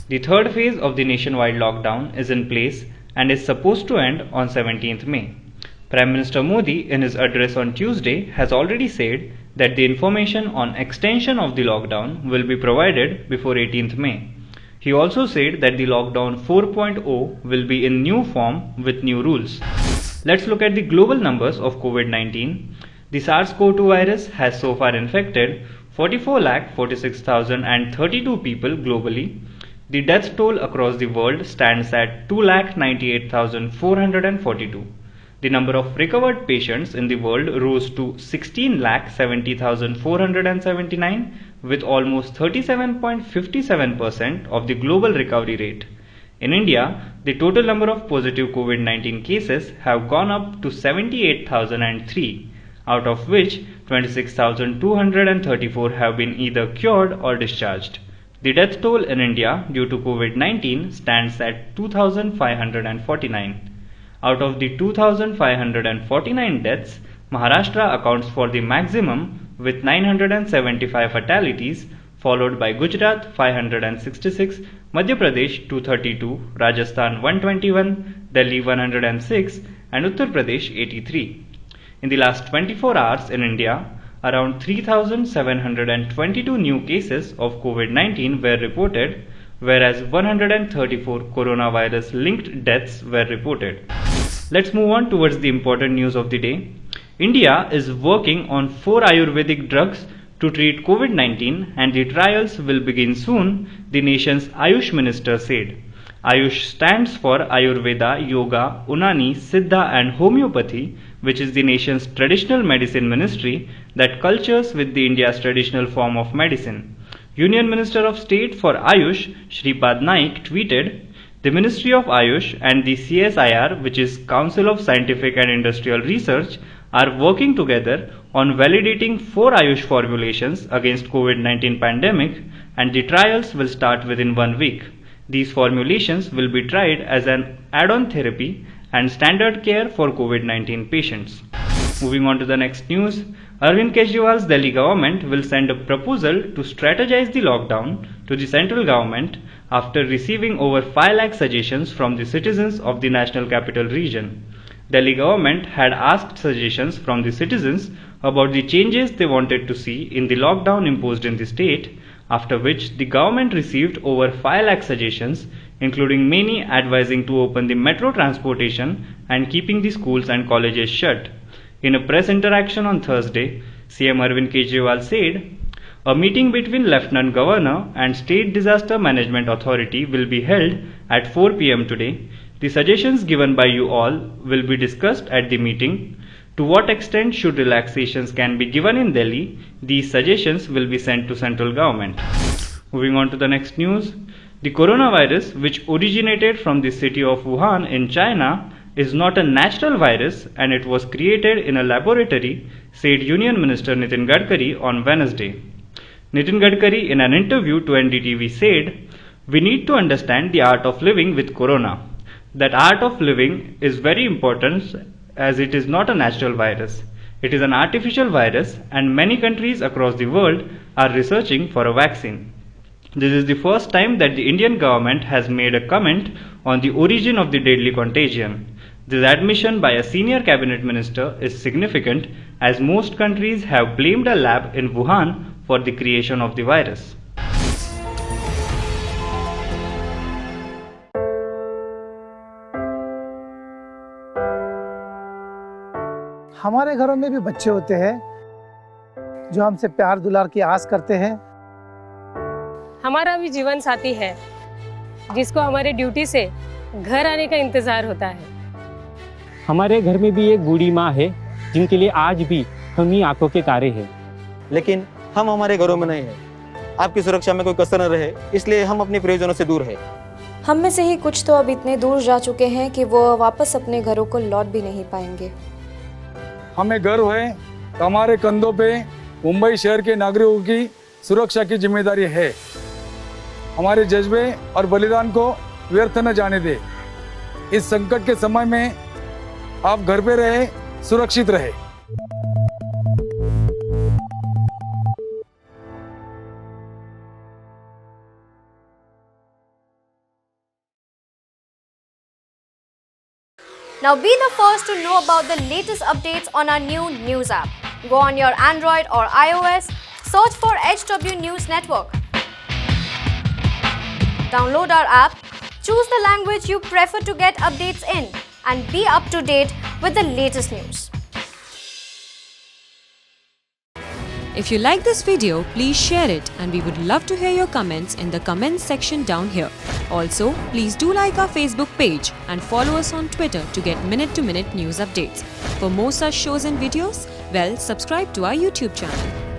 The third phase of the nationwide lockdown is in place and is supposed to end on 17th May. Prime Minister Modi, in his address on Tuesday, has already said that the information on extension of the lockdown will be provided before 18th May. He also said that the lockdown 4.0 will be in new form with new rules. Let's look at the global numbers of COVID-19. The SARS-CoV-2 virus has so far infected 44,46,032 people globally. The death toll across the world stands at 2,98,442. The number of recovered patients in the world rose to 16,70,479 with almost 37.57% of the global recovery rate. In India, the total number of positive COVID-19 cases have gone up to 78,003, out of which 26,234 have been either cured or discharged. The death toll in India due to COVID-19 stands at 2,549. Out of the 2,549 deaths, Maharashtra accounts for the maximum with 975 fatalities, followed by Gujarat 566, Madhya Pradesh 232, Rajasthan 121, Delhi 106 and Uttar Pradesh 83. In the last 24 hours in India, around 3,722 new cases of COVID-19 were reported, whereas 134 coronavirus linked deaths were reported. Let's move on towards the important news of the day. India is working on 4 Ayurvedic drugs to treat COVID-19 and the trials will begin soon, the nation's Ayush minister said. Ayush stands for Ayurveda, Yoga, Unani, Siddha and Homeopathy, which is the nation's traditional medicine ministry that cultures with the India's traditional form of medicine. Union Minister of State for Ayush, Shripad Naik, tweeted, "The Ministry of Ayush and the CSIR, which is Council of Scientific and Industrial Research, are working together on validating 4 Ayush formulations against COVID-19 pandemic and the trials will start within 1 week. These formulations will be tried as an add-on therapy and standard care for COVID-19 patients." Moving on to the next news, Arvind Kejriwal's Delhi government will send a proposal to strategize the lockdown to the central government after receiving over 5 lakh suggestions from the citizens of the National Capital Region. Delhi government had asked suggestions from the citizens about the changes they wanted to see in the lockdown imposed in the state, after which the government received over 5 lakh suggestions, including many advising to open the metro transportation and keeping the schools and colleges shut. In a press interaction on Thursday, CM Arvind Kejriwal said, "A meeting between Lieutenant Governor and State Disaster Management Authority will be held at 4 p.m. today. The suggestions given by you all will be discussed at the meeting. To what extent should relaxations can be given in Delhi? These suggestions will be sent to central government." Moving on to the next news. The coronavirus, which originated from the city of Wuhan in China, is not a natural virus and it was created in a laboratory, said Union Minister Nitin Gadkari on Wednesday. Nitin Gadkari, in an interview to NDTV, said, "We need to understand the art of living with corona. That art of living is very important as it is not a natural virus. It is an artificial virus and many countries across the world are researching for a vaccine. This is the first time that the Indian government has made a comment on the origin of the deadly contagion. This admission by a senior cabinet minister is significant as most countries have blamed a lab in Wuhan for the creation of the virus." हमारे घरों में भी बच्चे होते हैं जो हमसे प्यार दुलार की आस करते हैं। हमारा भी जीवन साथी है जिसको हमारे ड्यूटी से घर आने का इंतजार होता है। हमारे घर में भी एक बूढ़ी माँ है जिनके लिए आज भी हम ही आंखों के तारे हैं। लेकिन हम हमारे घरों में नहीं हैं। आपकी सुरक्षा में कोई कसर न रहे, इसलिए हम अपने प्रियजनों से दूर हैं। हम में से ही कुछ तो अब इतने दूर जा चुके हैं कि वो वापस अपने घरों को लौट भी नहीं पाएंगे। हमें गर्व है कि हमारे कंधों पे मुंबई शहर के नागरिकों की सुरक्षा की जिम्मेदारी है। हमारे जज्बे और बलिदान को व्यर्थ न जाने दे। इस संकट के समय में आप घर पे रहे, सुरक्षित रहे। Now be the first to know about the latest updates on our new news app. Go on your Android or iOS, search for HW News Network. Download our app, choose the language you prefer to get updates in, and be up to date with the latest news. If you like this video, please share it, and we would love to hear your comments in the comments section down here. Also, please do like our Facebook page and follow us on Twitter to get minute-to-minute news updates. For more such shows and videos, well, subscribe to our YouTube channel.